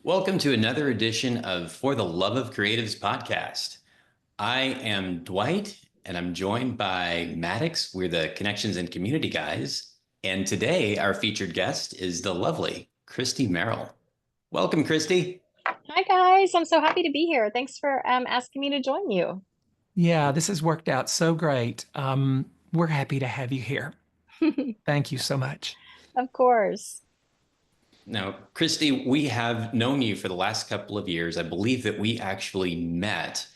Welcome to another edition of For the Love of Creatives podcast. I am Dwight, and I'm joined by Maddox. We're the Connections and Community guys. And today, our featured guest is the lovely Christi Meril. Welcome, Christi. Hi guys, I'm so happy to be here. Thanks for asking me to join you. Yeah, this has worked out so great. We're happy to have you here. Thank you so much. Of course. Now, Christi, we have known you for the last couple of years. I believe that we actually met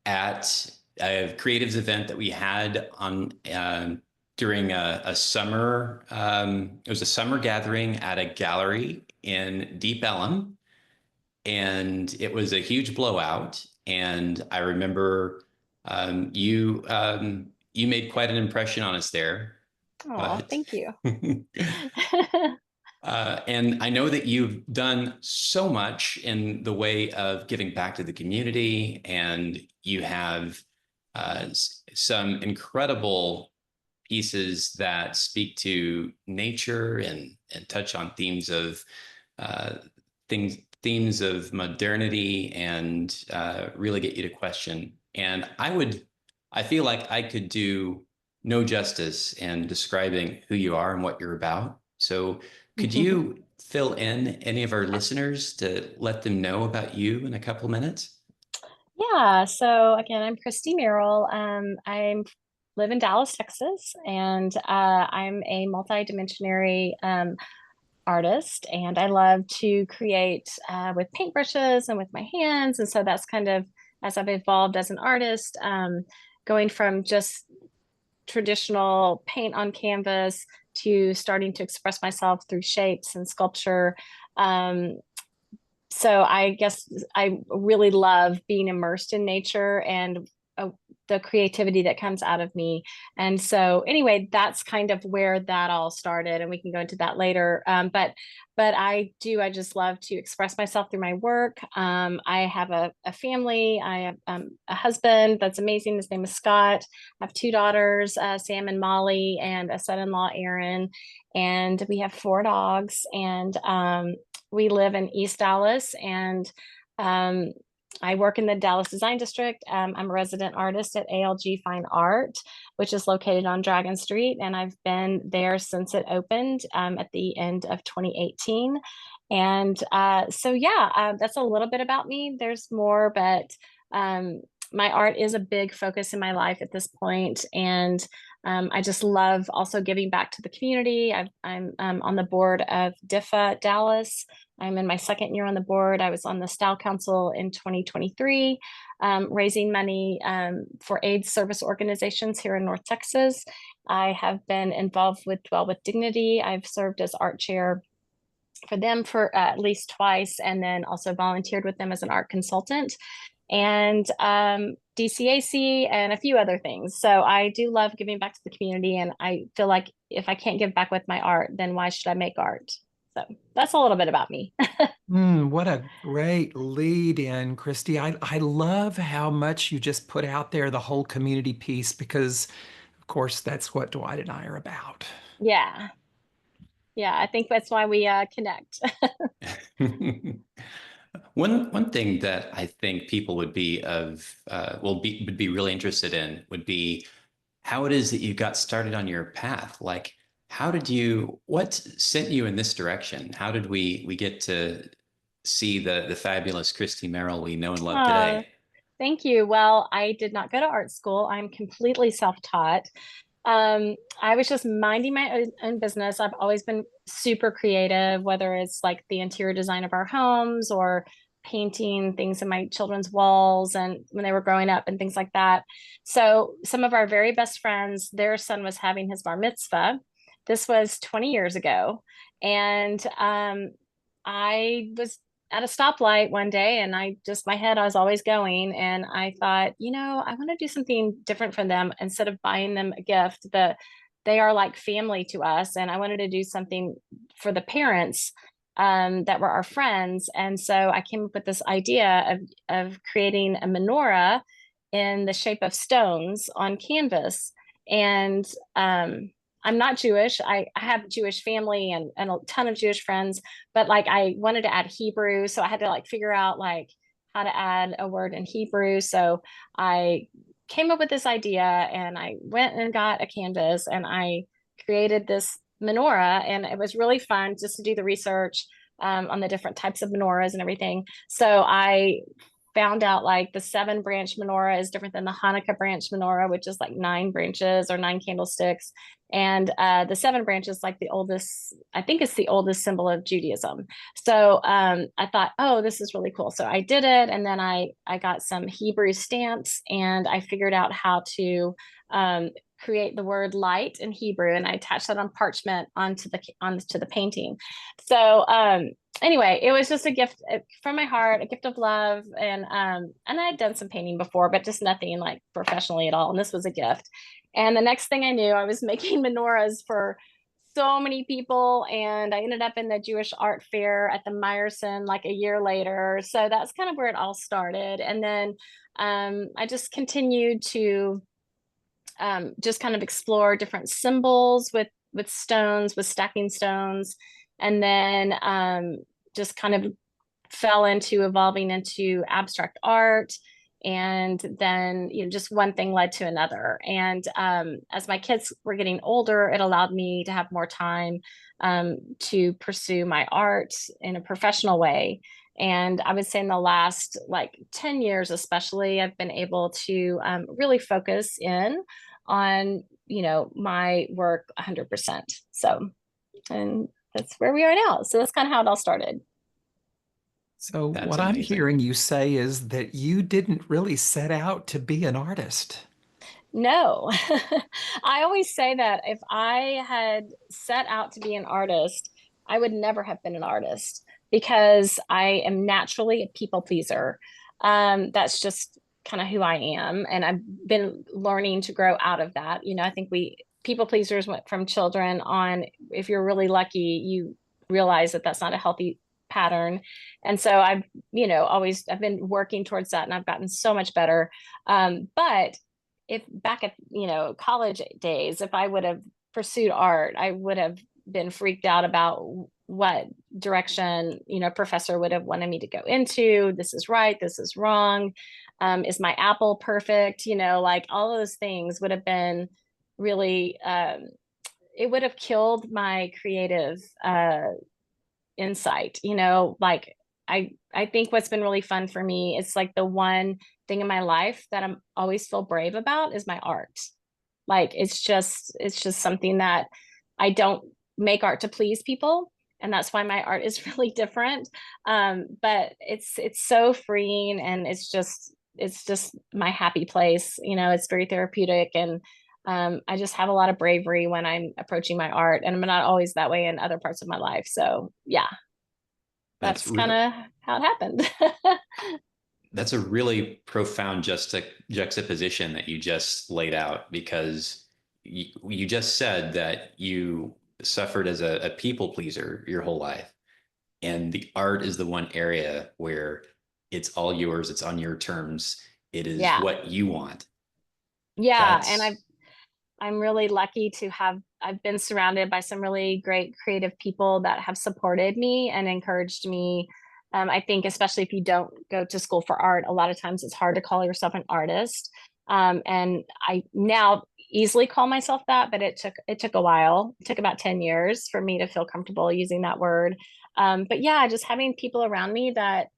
at a creatives event that we had on during a summer. It was a summer gathering at a gallery in Deep Ellum, and it was a huge blowout. And I remember you made quite an impression on us there. Oh, But thank you. and I know that you've done so much in the way of giving back to the community, and you have some incredible pieces that speak to nature and touch on themes of uh, themes of modernity and really get you to question. And I feel like I could do no justice in describing who you are and what you're about. So could you fill in any of our listeners to let them know about you in a couple minutes? Yeah, so again, I'm Christi Meril. I live in Dallas, Texas, and I'm a multidimensionary artist, and I love to create with paintbrushes and with my hands. And so that's kind of as I've evolved as an artist, going from just traditional paint on canvas to starting to express myself through shapes and sculpture. Um, so I guess I really love being immersed in nature and the creativity that comes out of me. And so anyway, that's kind of where that all started, and we can go into that later. But I just love to express myself through my work. I have a family. I have a husband that's amazing. His name is Scott. I have two daughters, Sam and Molly, and a son-in-law, Aaron. And we have four dogs. And we live in East Dallas, and um, I work in the Dallas Design District. I'm a resident artist at ALG Fine Art, which is located on Dragon Street, and I've been there since it opened at the end of 2018. And that's a little bit about me. There's more, but um, my art is a big focus in my life at this point, and I just love also giving back to the community. I'm on the board of DIFA Dallas. I'm in my second year on the board. I was on the Style Council in 2023, raising money for AIDS service organizations here in North Texas. I have been involved with Dwell with Dignity. I've served as art chair for them for at least twice, and then also volunteered with them as an art consultant, and DCAC and a few other things. So I do love giving back to the community, and I feel like if I can't give back with my art, then why should I make art? So that's a little bit about me. What a great lead in, Christy. I love how much you just put out there the whole community piece because, of course, that's what Dwight and I are about. Yeah. Yeah, I think that's why we connect. One thing that I think people would be would be really interested in would be how it is that you got started on your path. Like, what sent you in this direction? How did we get to see the fabulous Christi Merrill we know and love uh, today? Thank you. Well, I did not go to art school. I'm completely self-taught. I was just minding my own business. I've always been super creative, whether it's like the interior design of our homes or painting things in my children's walls and when they were growing up and things like that. So some of our very best friends, their son was having his bar mitzvah. This was 20 years ago. And I was at a stoplight one day, and my head, I was always going, and I thought, I want to do something different for them. Instead of buying them a gift, they are like family to us, and I wanted to do something for the parents that were our friends. And so I came up with this idea of creating a menorah in the shape of stones on canvas. And I'm not Jewish. I have Jewish family and a ton of Jewish friends, but like I wanted to add Hebrew. So I had to like figure out like how to add a word in Hebrew. So I came up with this idea and I went and got a canvas and I created this menorah. And it was really fun just to do the research on the different types of menorahs and everything. So I found out like the 7 branch menorah is different than the Hanukkah branch menorah, which is like 9 branches or 9 candlesticks. And the 7 branches, like the oldest, I think it's the oldest symbol of Judaism. So I thought, oh, this is really cool. So I did it. And then I got some Hebrew stamps and I figured out how to create the word light in Hebrew. And I attached that on parchment onto the painting. So anyway, it was just a gift from my heart, a gift of love. And I had done some painting before, but just nothing like professionally at all. And this was a gift. And the next thing I knew, I was making menorahs for so many people. And I ended up in the Jewish art fair at the Meyerson like a year later. So that's kind of where it all started. And then I just continued to just kind of explore different symbols with stones, with stacking stones. And then just kind of fell into evolving into abstract art. And then, just one thing led to another. And as my kids were getting older, it allowed me to have more time to pursue my art in a professional way. And I would say in the last like 10 years, especially, I've been able to really focus in on, my work 100%. So, and that's where we are now. So that's kind of how it all started. So That's what I'm amazing. hearing you say is that you didn't really set out to be an artist. No, I always say that if I had set out to be an artist, I would never have been an artist because I am naturally a people pleaser. That's just kind of who I am. And I've been learning to grow out of that. I think people pleasers went from children on, if you're really lucky, you realize that that's not a healthy pattern. And so I've been working towards that and I've gotten so much better. But if back at college days, if I would have pursued art, I would have been freaked out about what direction professor would have wanted me to go into. This is right, this is wrong. Is my apple perfect? Like all those things would have been really it would have killed my creative insight. Like I think what's been really fun for me, it's like the one thing in my life that I'm always feel brave about is my art. Like it's just something that I don't make art to please people. And that's why my art is really different. But it's so freeing and it's just my happy place. It's very therapeutic and I just have a lot of bravery when I'm approaching my art, and I'm not always that way in other parts of my life. So yeah, That's that's kind real. of how it happened. That's a really profound juxtaposition that you just laid out because you just said that you suffered as a people pleaser your whole life. And the art is the one area where it's all yours, it's on your terms, it is Yeah. what you want. Yeah. And That's I'm really lucky to I've been surrounded by some really great creative people that have supported me and encouraged me. I think especially if you don't go to school for art, a lot of times it's hard to call yourself an artist. And I now easily call myself that, but it took a while. It took about 10 years for me to feel comfortable using that word. But yeah, just having people around me that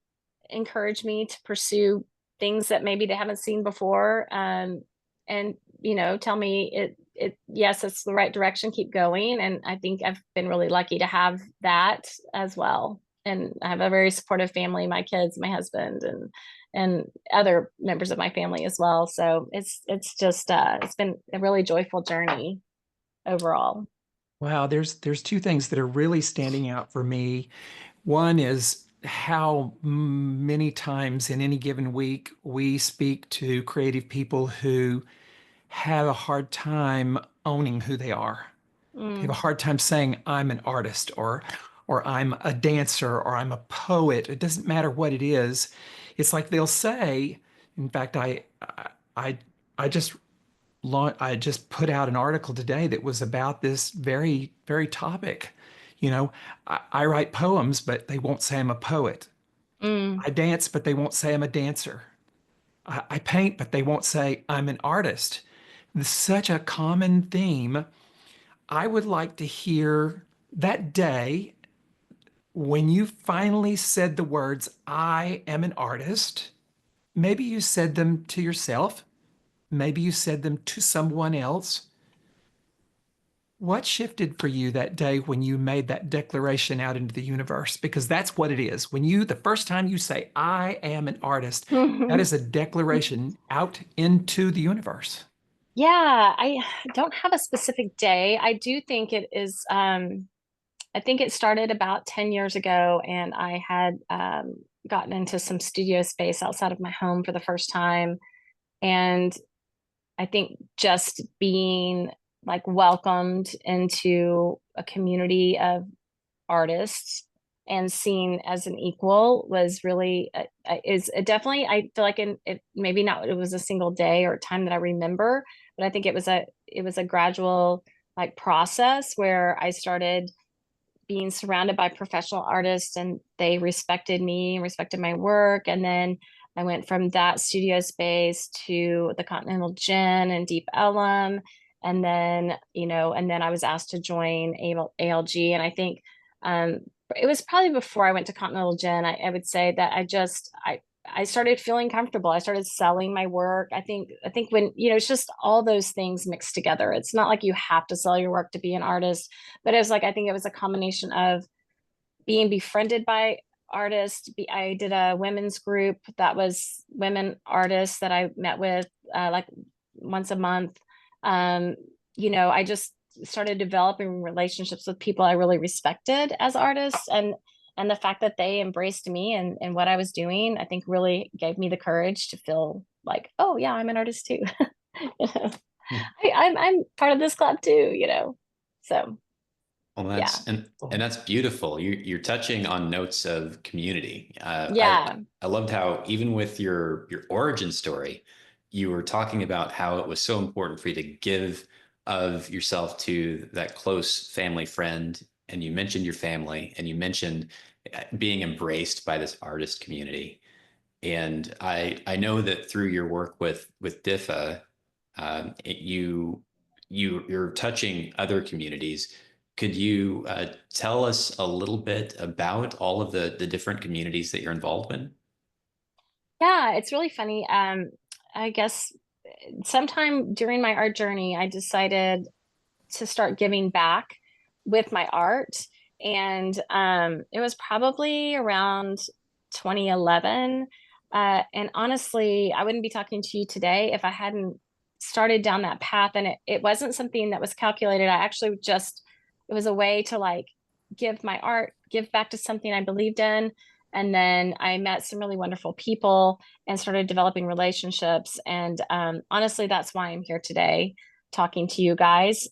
encourage me to pursue things that maybe they haven't seen before. And tell me yes, it's the right direction, keep going. And I think I've been really lucky to have that as well. And I have a very supportive family, my kids, my husband, and other members of my family as well. So it's just it's been a really joyful journey overall. Wow, there's two things that are really standing out for me. One is how many times in any given week we speak to creative people who have a hard time owning who they are. They have a Mm, hard time saying I'm an artist or I'm a dancer or I'm a poet. It doesn't matter what it is. It's like they'll say, in fact, I I just I just put out an article today that was about this very, very topic. You know, I write poems, but they won't say I'm a poet. Mm. I dance, but they won't say I'm a dancer. I paint, but they won't say I'm an artist. It's such a common theme. I would like to hear that day when you finally said the words, I am an artist. Maybe you said them to yourself. Maybe you said them to someone else. What shifted for you that day when you made that declaration out into the universe? Because that's what it is. When you, the first time you say, I am an artist, that is a declaration out into the universe. Yeah, I don't have a specific day. I do think it is, I think it started about 10 years ago, and I had gotten into some studio space outside of my home for the first time. And I think just being like welcomed into a community of artists and seen as an equal was really is definitely, I feel like in it, maybe not it was a single day or time that I remember, but I think it was a gradual like process where I started being surrounded by professional artists, and they respected me, respected my work. And then I went from that studio space to the Continental Gin and Deep Ellum. And then, you know, and then I was asked to join ALG. And I think um, it was probably before I went to Continental Gin. I would say that I started feeling comfortable. I started selling my work. I think when, you know, it's just all those things mixed together. It's not like you have to sell your work to be an artist, but it was like, I think it was a combination of being befriended by artists. I did a women's group that was women artists that I met with like once a month. Um, you know, I just started developing relationships with people I really respected as artists, and the fact that they embraced me and what I was doing, I think really gave me the courage to feel like, oh yeah, I'm an artist too. You know, I'm part of this club too, you know. So Well, yeah. and that's beautiful. You're touching on notes of community. Yeah. I loved how even with your origin story, you were talking about how it was so important for you to give of yourself to that close family friend, and you mentioned your family, and you mentioned being embraced by this artist community. And I know that through your work with DIFA, you're touching other communities. Could you tell us a little bit about all of the different communities that you're involved in? Yeah, it's really funny. I guess sometime during my art journey, I decided to start giving back with my art. And it was probably around 2011. And honestly, I wouldn't be talking to you today if I hadn't started down that path. And it wasn't something that was calculated. I actually just, it was a way to like give my art, give back to something I believed in. And then I met some really wonderful people and started developing relationships. And honestly, that's why I'm here today talking to you guys,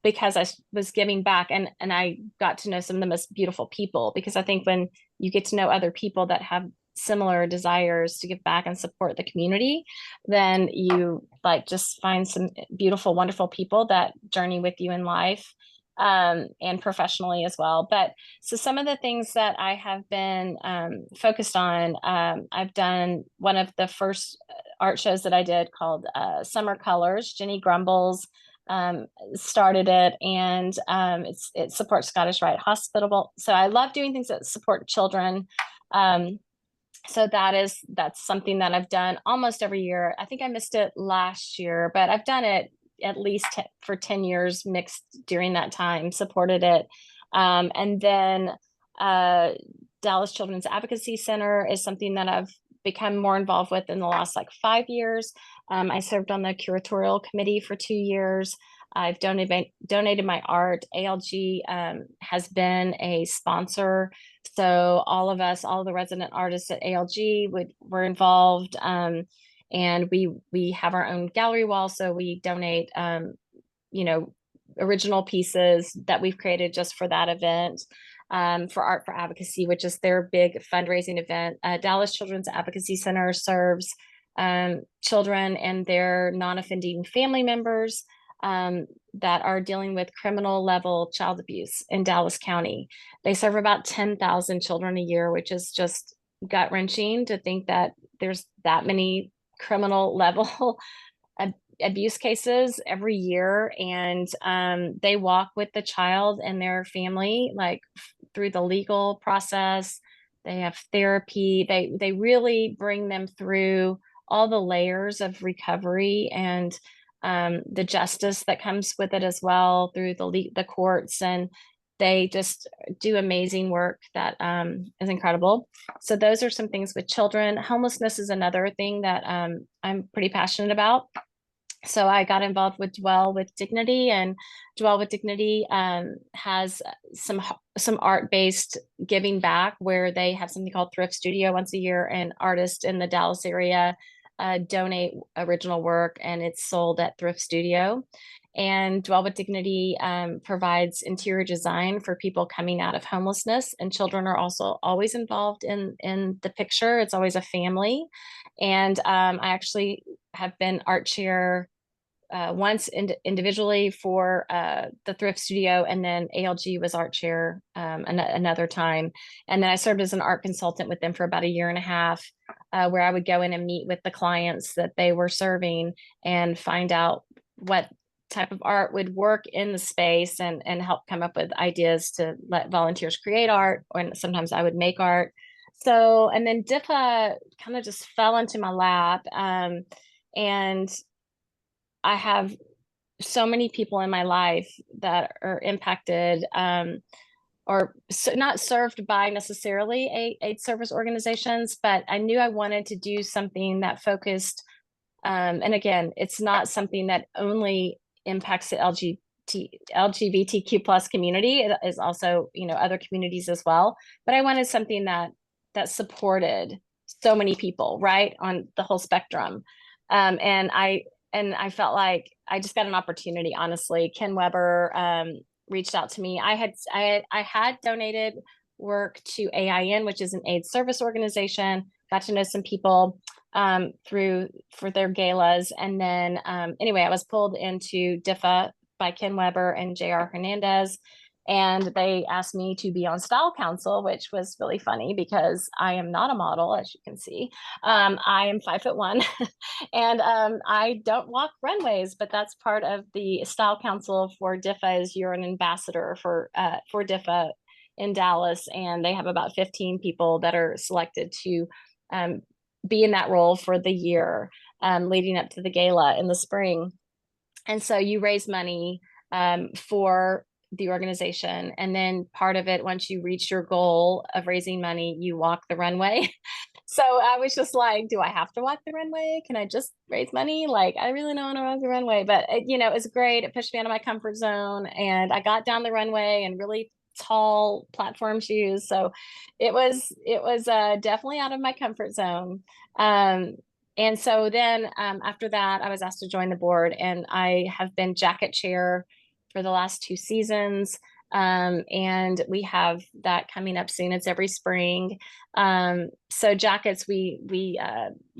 because I was giving back, and I got to know some of the most beautiful people. Because I think when you get to know other people that have similar desires to give back and support the community, then you like just find some beautiful, wonderful people that journey with you in life, and professionally as well. But so some of the things that I have been focused on, I've done one of the first art shows that I did called Summer Colors. Jenny Grumbles started it, and it supports Scottish Rite Hospital. So I love doing things that support children. So that's something that I've done almost every year. I think I missed it last year, but I've done it at least for 10 years mixed during that time, supported it. And then Dallas Children's Advocacy Center is something that I've become more involved with in the last like 5 years. I served on the curatorial committee for 2 years. I've donated my art. ALG has been a sponsor, so all of us, all of the resident artists at ALG were involved, and we have our own gallery wall. So we donate, you know, original pieces that we've created just for that event. For Art for Advocacy, which is their big fundraising event. Dallas Children's Advocacy Center serves children and their non-offending family members that are dealing with criminal level child abuse in Dallas County. They serve about 10,000 children a year, which is just gut-wrenching to think that there's that many criminal level abuse cases every year. And they walk with the child and their family, like through the legal process. They have therapy. They really bring them through all the layers of recovery and the justice that comes with it as well through the courts. And they just do amazing work that is incredible. So those are some things with children. Homelessness is another thing that I'm pretty passionate about. So I got involved with Dwell with Dignity, and Dwell with Dignity has some art-based giving back, where they have something called Thrift Studio once a year, and artists in the Dallas area donate original work, and it's sold at Thrift Studio. And Dwell with Dignity provides interior design for people coming out of homelessness, and children are also always involved in the picture. It's always a family. And I actually have been art chair once individually for the Thrift Studio, and then ALG was art chair another time. And then I served as an art consultant with them for about a year and a half, where I would go in and meet with the clients that they were serving and find out what type of art would work in the space, and help come up with ideas to let volunteers create art, or sometimes I would make art. So, and then DIFA kind of just fell into my lap. And I have so many people in my life that are impacted or not served by necessarily aid service organizations, but I knew I wanted to do something that focused. And again, it's not something that only impacts the LGBTQ plus community. It is also, other communities as well. But I wanted something that supported so many people, right, on the whole spectrum. And I felt like I just got an opportunity, honestly. Ken Weber reached out to me. I had donated work to AIN, which is an AIDS service organization, got to know some people for their galas. And then anyway, I was pulled into DIFA by Ken Weber and JR Hernandez. And they asked me to be on Style Council, which was really funny because I am not a model, as you can see. I am 5'1", and I don't walk runways, but that's part of the Style Council for DIFA. Is you're an ambassador for DIFA in Dallas, and they have about 15 people that are selected to be in that role for the year leading up to the gala in the spring. And so you raise money for the organization. And then part of it, once you reach your goal of raising money, you walk the runway. So I was just like, do I have to walk the runway? Can I just raise money? Like, I really don't want to walk the runway, but it was great. It pushed me out of my comfort zone, and I got down the runway in really tall platform shoes. So it was definitely out of my comfort zone. And so then after that, I was asked to join the board, and I have been jacket chair for the last 2 seasons. And we have that coming up soon. It's every spring. So jackets, we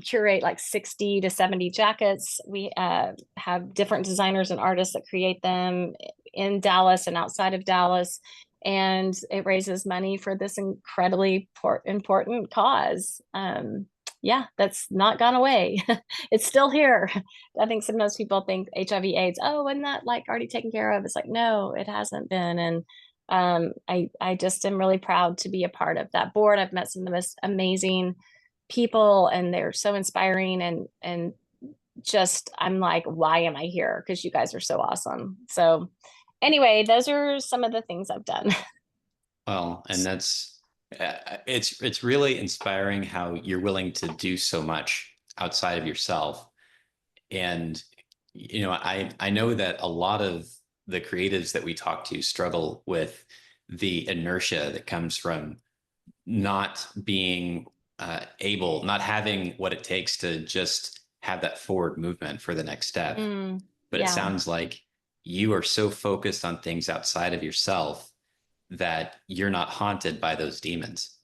curate like 60 to 70 jackets. We have different designers and artists that create them in Dallas and outside of Dallas. And it raises money for this incredibly important cause. Yeah, that's not gone away. It's still here. I think sometimes people think HIV/AIDS, oh, isn't that like already taken care of? It's like, no, it hasn't been. And I just am really proud to be a part of that board. I've met some of the most amazing people, and they're so inspiring, and just, I'm like, why am I here? Because you guys are so awesome. So anyway, those are some of the things I've done. Well, and that's it's really inspiring how you're willing to do so much outside of yourself. And I know that a lot of the creatives that we talk to struggle with the inertia that comes from not being not having what it takes to just have that forward movement for the next step. But Yeah. It sounds like you are so focused on things outside of yourself that you're not haunted by those demons.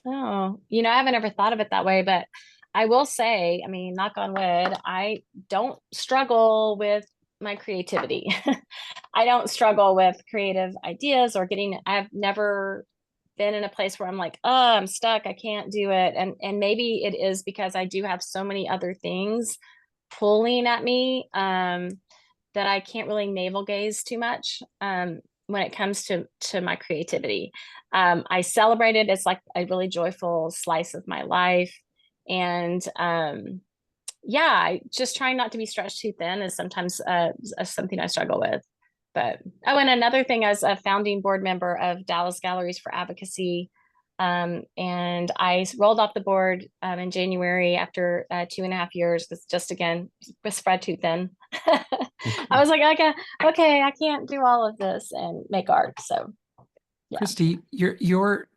Oh, I haven't ever thought of it that way, but I will say, I mean, knock on wood, I don't struggle with my creativity. I don't struggle with creative ideas or I've never been in a place where I'm like, oh, I'm stuck, I can't do it. And maybe it is because I do have so many other things pulling at me, that I can't really navel gaze too much, when it comes to my creativity. I celebrate it. It's like a really joyful slice of my life. And yeah, I just trying not to be stretched too thin is sometimes something I struggle with. But oh, and another thing, as a founding board member of Dallas Galleries for Advocacy, and I rolled off the board in January after 2.5 years. It's just again spread too thin. I was like, okay, I can't do all of this and make art. So yeah. Christi, your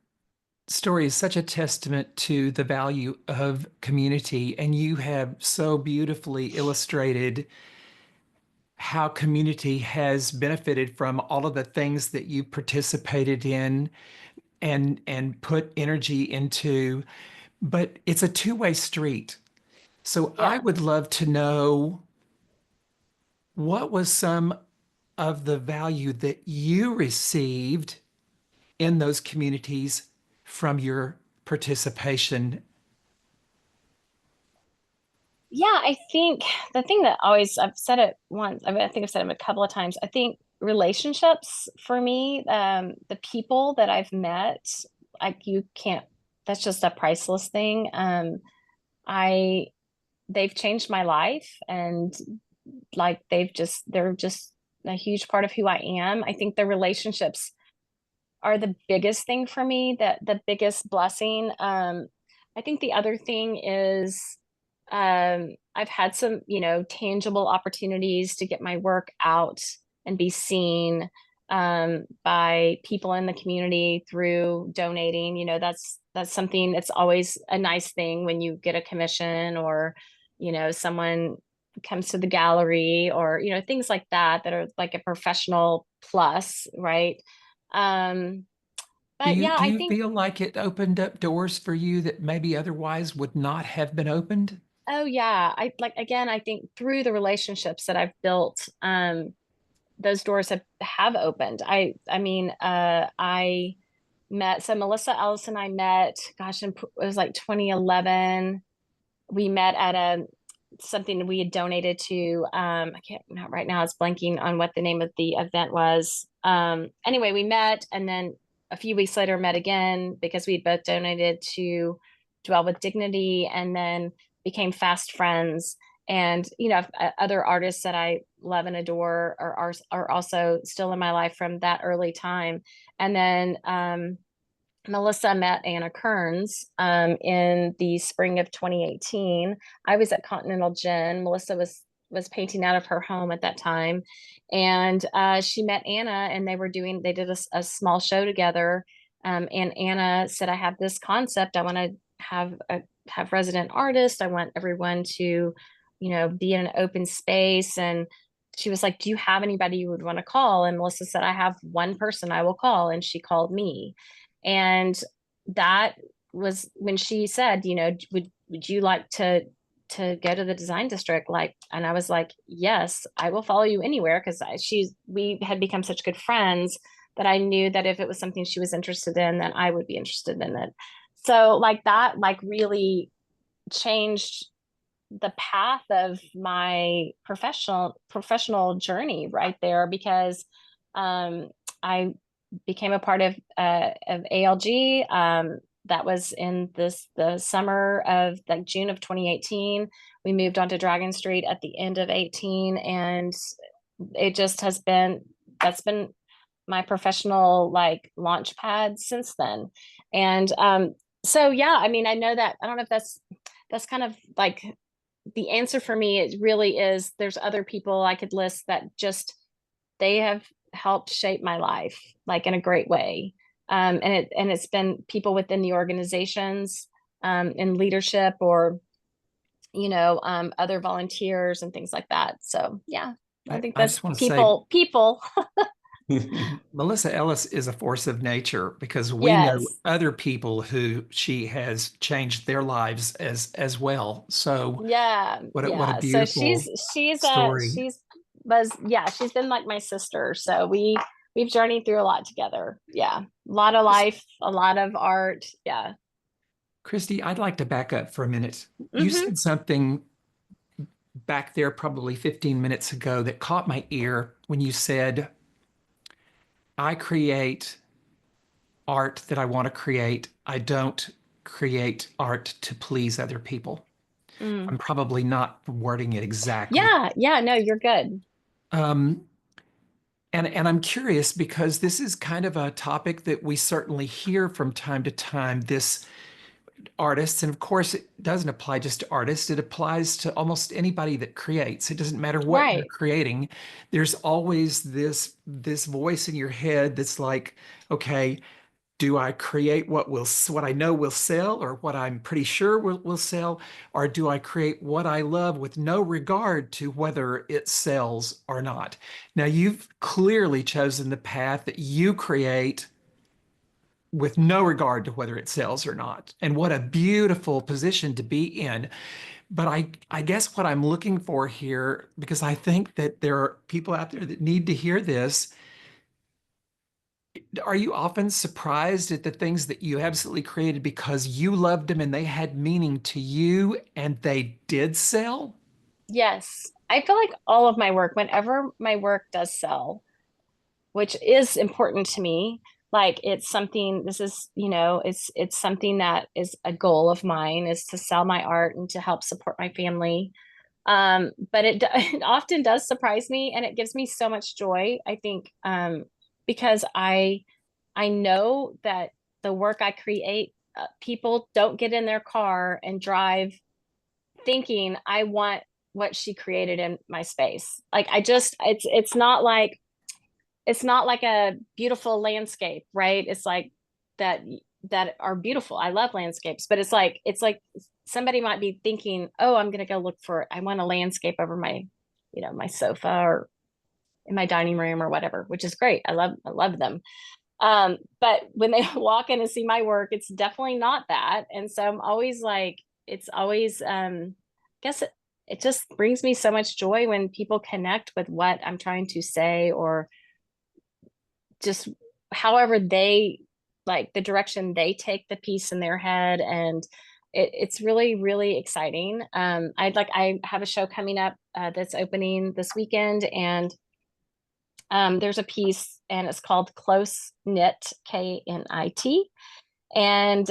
story is such a testament to the value of community, and you have so beautifully illustrated how community has benefited from all of the things that you participated in and put energy into. But it's a two-way street. So I Yeah. would love to know, what was some of the value that you received in those communities from your participation? Yeah, I think the thing that always, I've said it once, I mean, I think I've said it a couple of times. I think relationships for me, the people that I've met, like you can't, that's just a priceless thing. I they've changed my life, and like they're just a huge part of who I am. I think the relationships are the biggest thing for me, that the biggest blessing. I think the other thing is, I've had some, tangible opportunities to get my work out and be seen, by people in the community through donating. That's something that's always a nice thing when you get a commission, or, someone comes to the gallery, or, things like that are like a professional plus, right? Um, Do but you yeah, do I you think, feel like it opened up doors for you that maybe otherwise would not have been opened? oh yeah, I like, again, I think through the relationships that I've built, those doors have opened. I mean, I met, so Melissa Ellis and I met, gosh, it was like 2011. We met at something we had donated to. I can't, not right now, it's blanking on what the name of the event was. Anyway, we met, and then a few weeks later met again because we both donated to Dwell with Dignity, and then became fast friends. And other artists that I love and adore are also still in my life from that early time. And then Melissa met Anna Kearns in the spring of 2018. I was at Continental Gin. Melissa was painting out of her home at that time, and she met Anna, and they did a small show together. And Anna said, "I have this concept. I want to have resident artists. I want everyone to, be in an open space." And she was like, "Do you have anybody you would want to call?" And Melissa said, "I have one person I will call," and she called me. And that was when she said, would you like to go to the design district? Like, and I was like, yes, I will follow you anywhere. Cause we had become such good friends that I knew that if it was something she was interested in, then I would be interested in it. So like that, like really changed the path of my professional journey right there, because I became a part of ALG. That was in the summer of like June of 2018. We moved on to Dragon Street at the end of 18, and it just that's been my professional like launch pad since then. And so yeah, I mean, I know that, I don't know if that's kind of like the answer for me. It really is, there's other people I could list that just, they have helped shape my life like in a great way. And it's been people within the organizations, in leadership, or other volunteers and things like that. So yeah, I think I that's just want to say, people. Melissa Ellis is a force of nature because we know Yes. other people who she has changed their lives as well. So Yeah. what a Yeah. So beautiful story. she's was yeah, she's been like my sister. So we've journeyed through a lot together. Yeah. A lot of life, a lot of art. Yeah. Christy, I'd like to back up for a minute. You Mm-hmm. said something back there probably 15 minutes ago that caught my ear when you said, I create art that I want to create. I don't create art to please other people. Mm. I'm probably not wording it exactly. Yeah. Yeah. No, you're good. Um, and I'm curious because this is kind of a topic that we certainly hear from time to time, this artists, and of course it doesn't apply just to artists, it applies to almost anybody that creates. It doesn't matter what you're Right. creating. There's always this voice in your head that's like, okay, do I create what I know will sell or what I'm pretty sure will sell? Or do I create what I love with no regard to whether it sells or not? Now, you've clearly chosen the path that you create with no regard to whether it sells or not. And what a beautiful position to be in. But I guess what I'm looking for here, because I think that there are people out there that need to hear this, are you often surprised at the things that you absolutely created because you loved them and they had meaning to you and they did sell? Yes. I feel like all of my work, whenever my work does sell, which is important to me, like it's something, this is, it's something that is a goal of mine is to sell my art and to help support my family. But it often does surprise me and it gives me so much joy, I think, because I know that the work I create, people don't get in their car and drive thinking I want what she created in my space. Like I just it's not like a beautiful landscape, right? It's like that that are beautiful. I love landscapes, but it's like somebody might be thinking, "Oh, I'm going to go look for I want a landscape over my, my sofa or in my dining room or whatever," which is great. I love them. But when they walk in and see my work, it's definitely not that. And so I'm always like, it's always, I guess it just brings me so much joy when people connect with what I'm trying to say or just however they like the direction they take the piece in their head. And it's really, really exciting. I have a show coming up that's opening this weekend and there's a piece and it's called Close Knit, KNIT. And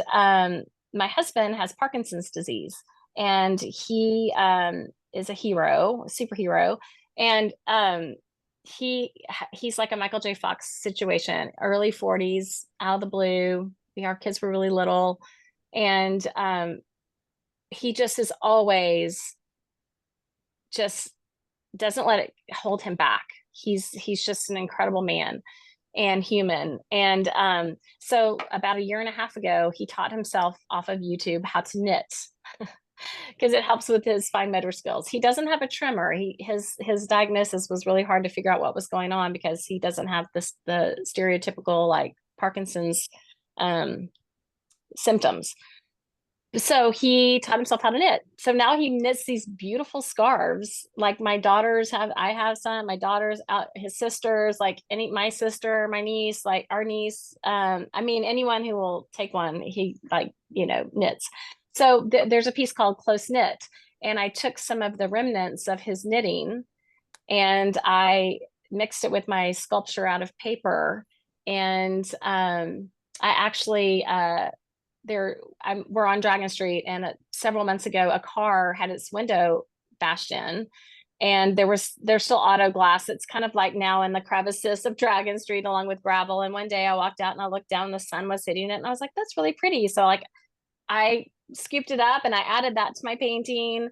my husband has Parkinson's disease and he is a hero, a superhero. And he's like a Michael J. Fox situation, early 40s, out of the blue. Our kids were really little. And he just is always just doesn't let it hold him back. He's just an incredible man and human. And so about a year and a half ago, he taught himself off of YouTube how to knit because it helps with his fine motor skills. He doesn't have a tremor. His diagnosis was really hard to figure out what was going on because he doesn't have the stereotypical like Parkinson's um, symptoms. So he taught himself how to knit. So now he knits these beautiful scarves. Like my daughters have, I have some, my daughters out, his sisters, like my sister, my niece, like our niece. I mean, anyone who will take one, he like, knits. So there's a piece called Close Knit. And I took some of the remnants of his knitting and I mixed it with my sculpture out of paper. And I actually, we're on Dragon Street, and several months ago, a car had its window bashed in, and there's still auto glass. It's kind of like now in the crevices of Dragon Street, along with gravel. And one day I walked out and I looked down, and the sun was hitting it, and I was like, "That's really pretty." So like, I scooped it up and I added that to my painting.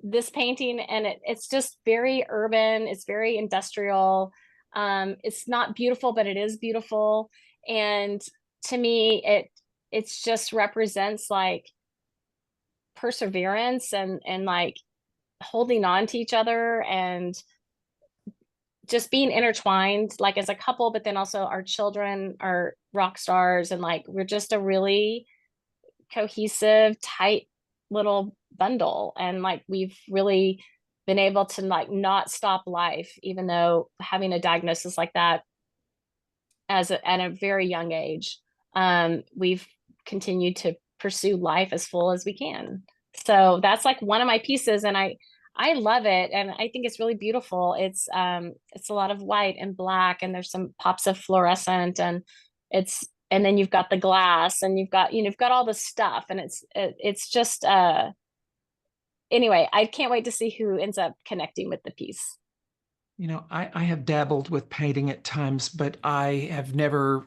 This painting, and it's just very urban. It's very industrial. It's not beautiful, but it is beautiful, and to me, it's just represents like perseverance and like holding on to each other and just being intertwined, like as a couple, but then also our children are rock stars, and like we're just a really cohesive, tight little bundle. And like we've really been able to like not stop life, even though having a diagnosis like that at a very young age, we've continued to pursue life as full as we can. So that's like one of my pieces, and I love it, and I think it's really beautiful. It's a lot of white and black, and there's some pops of fluorescent, and then you've got the glass, and you've got all the stuff, and it's just anyway, I can't wait to see who ends up connecting with the piece. I have dabbled with painting at times, but I have never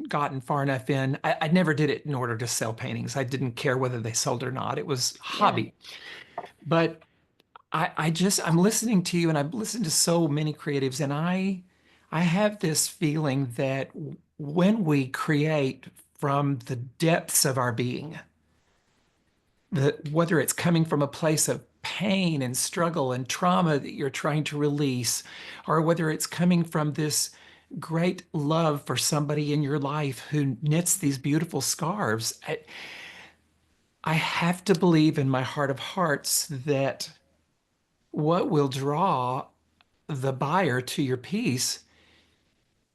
gotten far enough in. I never did it in order to sell paintings. I didn't care whether they sold or not. It was Yeah. hobby. But I'm listening to you, and I've listened to so many creatives, and I have this feeling that when we create from the depths of our being, that whether it's coming from a place of pain and struggle and trauma that you're trying to release, or whether it's coming from this great love for somebody in your life who knits these beautiful scarves, I have to believe in my heart of hearts that what will draw the buyer to your piece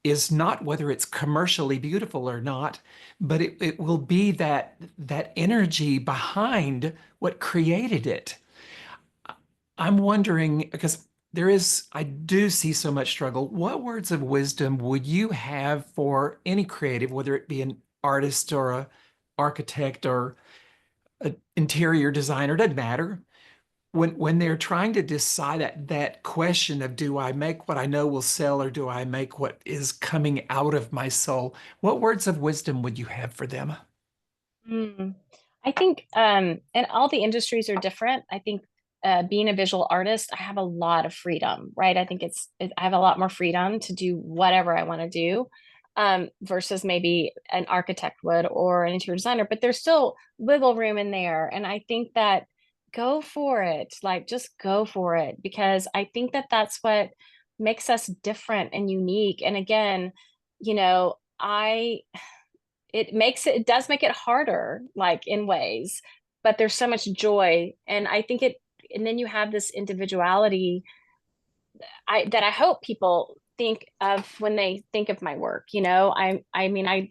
is not whether it's commercially beautiful or not, but it will be that energy behind what created it. I'm wondering, because I do see so much struggle. What words of wisdom would you have for any creative, whether it be an artist or a architect or an interior designer, doesn't matter, when they're trying to decide that question of, do I make what I know will sell, or do I make what is coming out of my soul? What words of wisdom would you have for them? Mm. I think, and all the industries are different. I think being a visual artist, I have a lot of freedom, right? I think I have a lot more freedom to do whatever I want to do, versus maybe an architect would or an interior designer, but there's still wiggle room in there. And I think that go for it, like just go for it, because I think that that's what makes us different and unique. And again, you know, it does make it harder, like in ways, but there's so much joy. And I think and then you have this individuality that I hope people think of when they think of my work. I mean, I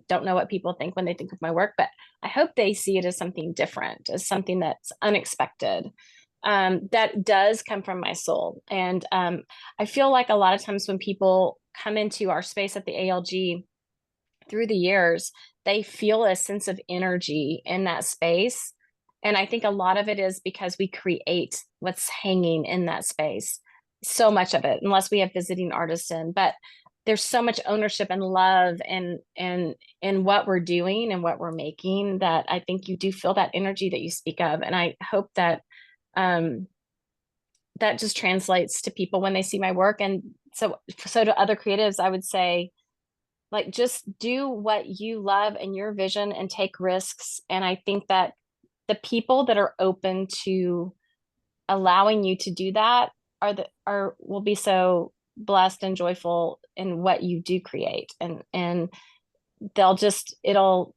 don't know what people think when they think of my work, but I hope they see it as something different, as something that's unexpected, that does come from my soul. And I feel like a lot of times when people come into our space at the ALG through the years, they feel a sense of energy in that space. And I think a lot of it is because we create what's hanging in that space. So much of it, unless we have visiting artists in, but there's so much ownership and love and what we're doing and what we're making, that I think you do feel that energy that you speak of. And I hope that um that just translates to people when they see my work. And so to other creatives, I would say, like, just do what you love and your vision and take risks. And I think that the people that are open to allowing you to do that will be so blessed and joyful in what you do create. And they'll just it'll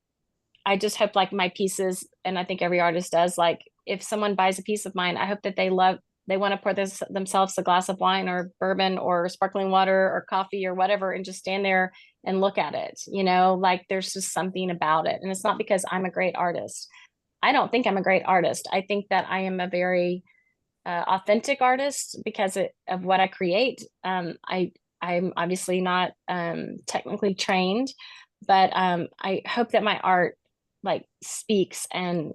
I just hope, like, my pieces, and I think every artist does, like, if someone buys a piece of mine, I hope that they want to pour themselves a glass of wine or bourbon or sparkling water or coffee or whatever, and just stand there and look at it. Like, there's just something about it. And it's not because I'm a great artist. I don't think I'm a great artist. I think that I am a very authentic artist because of what I create. I'm obviously not technically trained, but I hope that my art, like, speaks and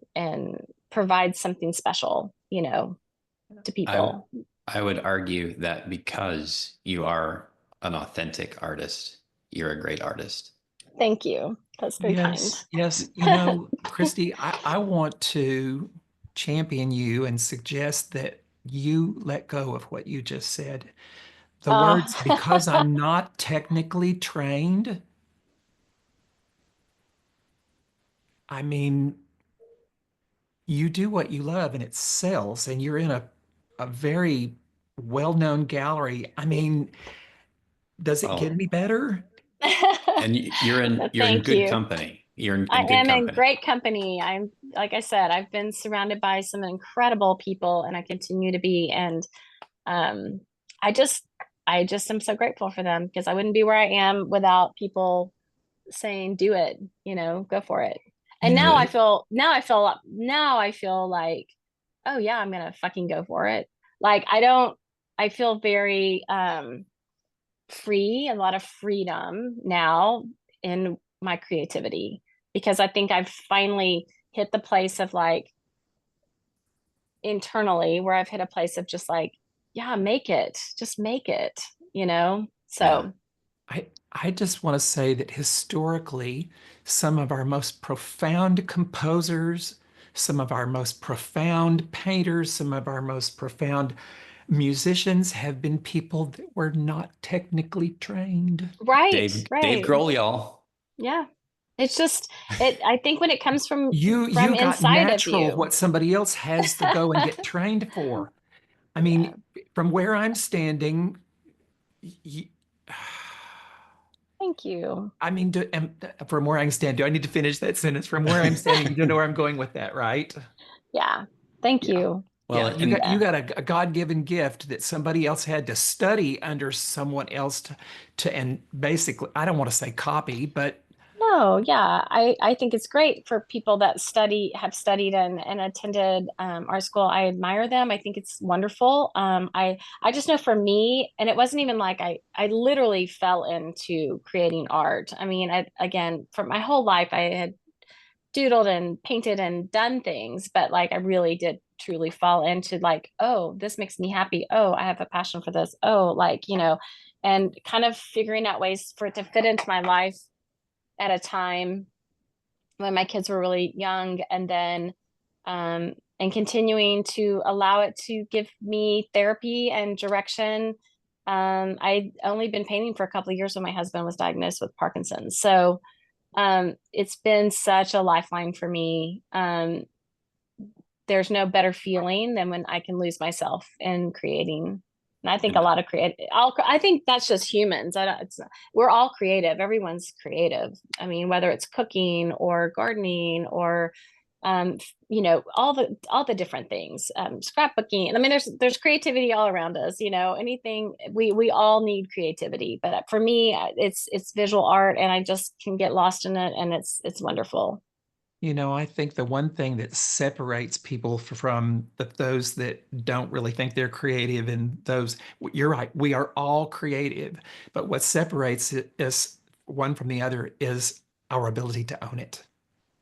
provides something special, to I people. I would argue that because you are an authentic artist, you're a great artist. Thank you. That's very kind. Yes, yes. Christi, I want to champion you and suggest that you let go of what you just said. The Oh, words, because I'm not technically trained, I mean, you do what you love and it sells, and you're in a very well-known gallery. I mean, does it get Well, any better? and you're in Thank good you. company. You're I in good am in company. great company. I'm, like I said, I've been surrounded by some incredible people and I continue to be. And um, I just, I just am so grateful for them because I wouldn't be where I am without people saying, do it, go for it. You And know, now I feel like, oh yeah, I'm gonna fucking go for it. Like I feel very free, a lot of freedom now in my creativity because I think I've finally hit the place of like internally where I've hit a place of just like, yeah, make it, just make it. Yeah. So I just want to say that historically, some of our most profound composers, some of our most profound painters, some of our most profound musicians have been people that were not technically trained. right, Dave right. Grohl, y'all. Yeah. It's just I think when it comes from You got inside of natural you. what somebody else has to go and get trained for. I Yeah. mean, from where I'm standing, y- Thank you. I mean, from where I'm standing, do I need to finish that sentence? From where I'm standing, you know where I'm going with that, right? Yeah. Thank Yeah. you. Yeah, Well, you got and you Yeah. got a God-given gift that somebody else had to study under someone else to and basically, I don't want to say copy, but No, yeah. I think it's great for people that have studied and attended art school. I admire them. I think it's wonderful. I just know for me, and it wasn't even like I literally fell into creating art. I mean, again, for my whole life I had doodled and painted and done things, but like I really did truly fall into like, oh, this makes me happy. Oh, I have a passion for this. Oh, like, and kind of figuring out ways for it to fit into my life at a time when my kids were really young and then and continuing to allow it to give me therapy and direction. I'd only been painting for a couple of years when my husband was diagnosed with Parkinson's. So it's been such a lifeline for me. There's no better feeling than when I can lose myself in creating. And I think a and lot of I think that's just humans. We're all creative. Everyone's creative. I mean, whether it's cooking or gardening or, um, all the different things, scrapbooking. I mean, there's creativity all around us. Anything we all need creativity. But for me, it's visual art, and I just can get lost in it, and it's wonderful. I think the one thing that separates people from those that don't really think they're creative and those, you're right, we are all creative, but what separates us one from the other is our ability to own it.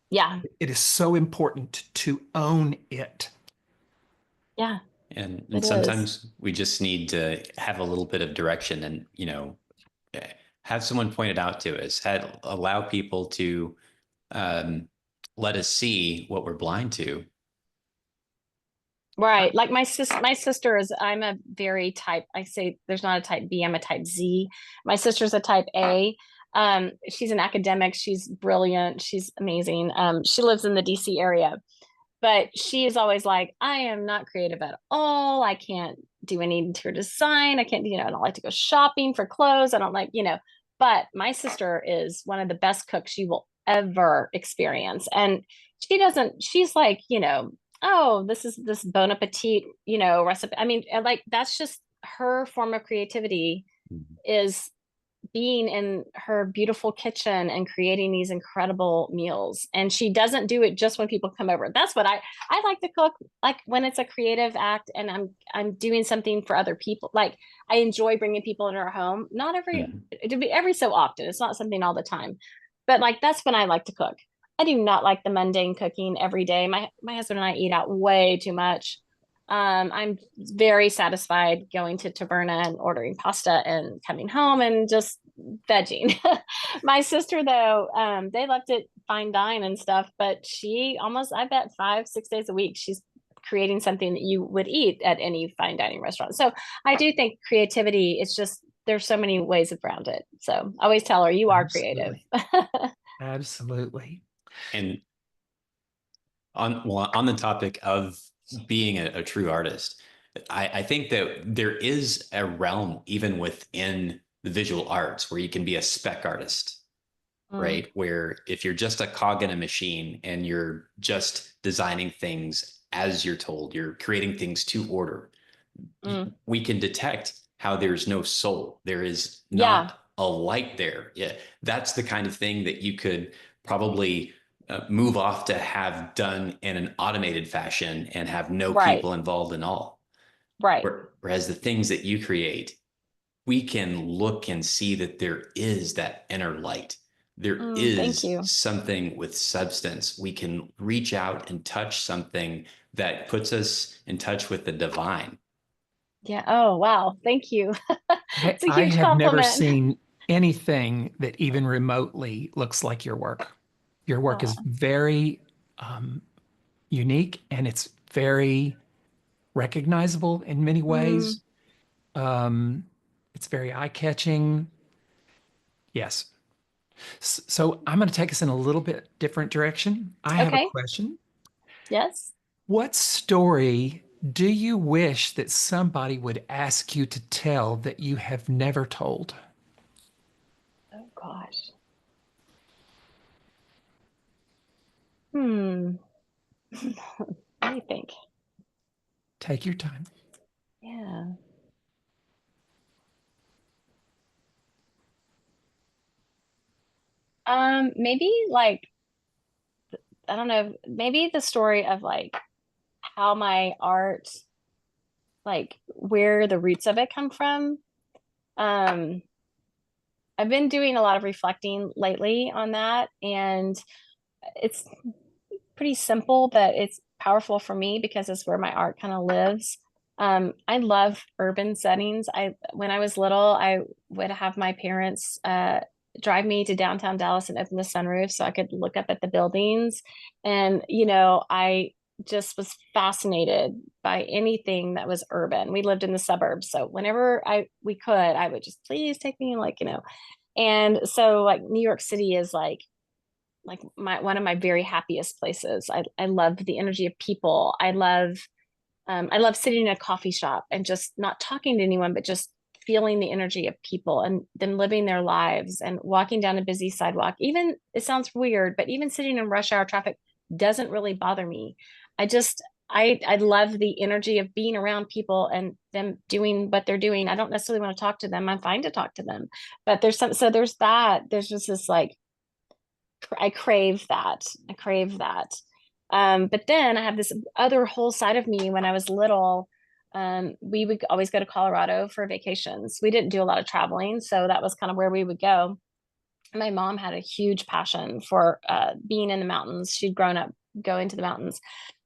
Yeah, It is so important to own it. yeah, and it is. sometimes we just need to have a little bit of direction and, have someone point it out to us, allow people to um, let us see what we're blind to. Right. Like my sister is, I'm a very type, I say there's not a type B, I'm a type Z. My sister's a type A. She's an academic, she's brilliant, she's amazing. She lives in the DC area, but she is always like, I am not creative at all. I can't do any interior design. I can't, I don't like to go shopping for clothes. I don't like, but my sister is one of the best cooks you will ever experience. And she's like, oh, this is this Bon Appetit, recipe. I mean, and like that's just her form of creativity Mhm. is being in her beautiful kitchen and creating these incredible meals. And she doesn't do it just when people come over. That's what I like to cook, like when it's a creative act and I'm doing something for other people. Like I enjoy bringing people into our home. Not Mhm. to be every so often. It's not something all the time. But like that's when I like to cook. I do not like the mundane cooking every day. My husband and I eat out way too much. I'm very satisfied going to Taverna and ordering pasta and coming home and just vegging. My sister, though, they left it fine dine and stuff, but she almost, I bet 5, 6 days a week, she's creating something that you would eat at any fine dining restaurant. So I do think creativity, it's just, there's so many ways around it. So I always tell her, you are creative. Absolutely. Absolutely. And on the topic of being a true artist, I think that there is a realm even within the visual arts where you can be a spec artist, Mm, right? Where if you're just a cog in a machine and you're just designing things as you're told, you're creating things to order, mm. we can detect how there's no soul. There is Yeah, not a light there. Yeah, that's the kind of thing that you could probably move off to have done in an automated fashion and have no right, people involved in all. right. Whereas the things that you create, we can look and see that there is that inner light. There Thank is you. something with substance. We can reach out and touch something that puts us in touch with the divine. Yeah. Oh, wow. Thank you. I, It's a I huge have never compliment. seen anything that even remotely looks like your work. Your work is Oh, very um, unique and it's very recognizable in many mm, ways. Um, it's very eye-catching. Yes. So I'm going to take us in a little bit different direction. I have a okay. question. Yes. What story do you wish that somebody would ask you to tell that you have never told? Oh, gosh. Hmm. Let me think. Take your time. Yeah. Maybe like, I don't know, maybe the story of like how my art, like where the roots of it come from. Um, I've been doing a lot of reflecting lately on that, and it's pretty simple, but it's powerful for me because it's where my art kind of lives. I love urban settings. When I was little, I would have my parents drive me to downtown Dallas and open the sunroof so I could look up at the buildings. And, I just was fascinated by anything that was urban. We lived in the suburbs. So whenever we could, I would just please take me and so like New York City is like my one of my very happiest places. I love the energy of people. I love sitting in a coffee shop and just not talking to anyone, but just feeling the energy of people and them living their lives and walking down a busy sidewalk. Even it sounds weird, but even sitting in rush hour traffic doesn't really bother me. I just I love the energy of being around people and them doing what they're doing. I don't necessarily want to talk to them. I'm fine to talk to them. But there's that. There's just this like I crave that. I crave that. But then I have this other whole side of me when I was little. We would always go to Colorado for vacations. We didn't do a lot of traveling, so that was kind of where we would go. My mom had a huge passion for being in the mountains. She'd grown up going to the mountains.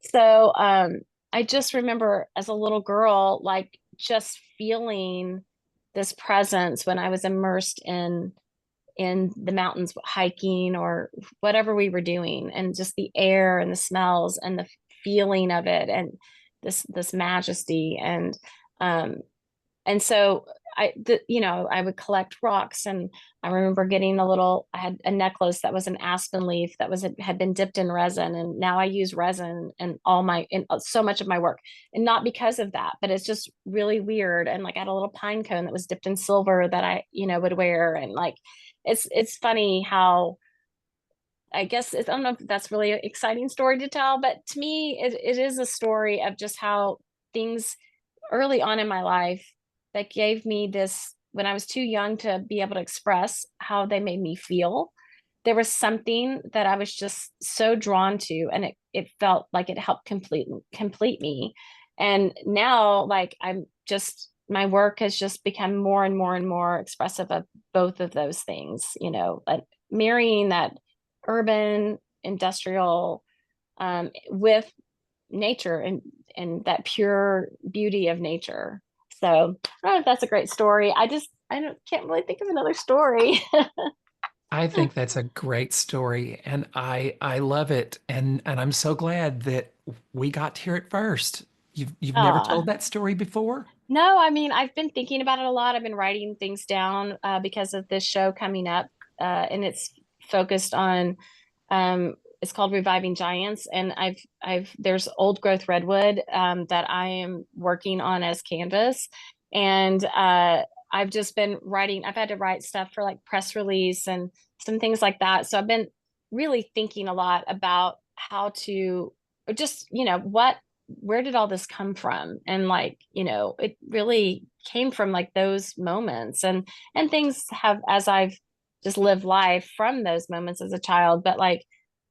So I just remember as a little girl, like just feeling this presence when I was immersed in the mountains hiking or whatever we were doing, and just the air and the smells and the feeling of it and this majesty um so I would collect rocks, and I remember getting I had a necklace that was an aspen leaf that had been dipped in resin, and now I use resin in so much of my work, and not because of that, but it's just really weird. And like I had a little pine cone that was dipped in silver that I would wear, and like it's funny how I don't know if that's really an exciting story to tell, but to me, it is a story of just how things early on in my life that gave me this when I was too young to be able to express how they made me feel. There was something that I was just so drawn to, and it felt like it helped complete me. And now, like my work has just become more and more and more expressive of both of those things. Like marrying that urban industrial with nature and that pure beauty of nature. So I don't know if that's a great story. Can't really think of another story. I think that's a great story and I love it and I'm so glad that we got to hear it first. You've never told Ah, that story before? no, I mean I've been thinking about it a lot. I've been writing things down because of this show coming up, and it's focused on um, it's called Reviving Giants, and there's old growth redwood that I am working on as canvas, and I've just been writing. I've had to write stuff for like press release and some things like that. So I've been really thinking a lot about how to just, where did all this come from? And like, it really came from like those moments, and things have, as I've just lived life from those moments as a child. But like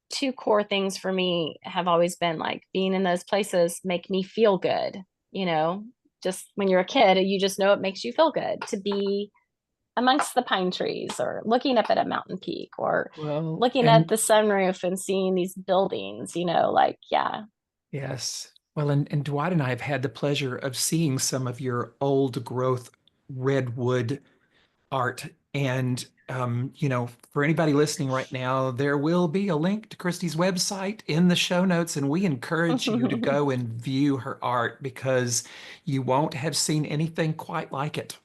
two core things for me have always been like being in those places make me feel good, you know, just when you're a kid, you just know it makes you feel good to be amongst the pine trees or looking up at a mountain peak or Well, looking at and the sunroof and seeing these buildings, like, yeah. yes. Well, and Dwight and I have had the pleasure of seeing some of your old growth redwood art. And, for anybody listening right now, there will be a link to Christi's website in the show notes, and we encourage you to go and view her art because you won't have seen anything quite like it.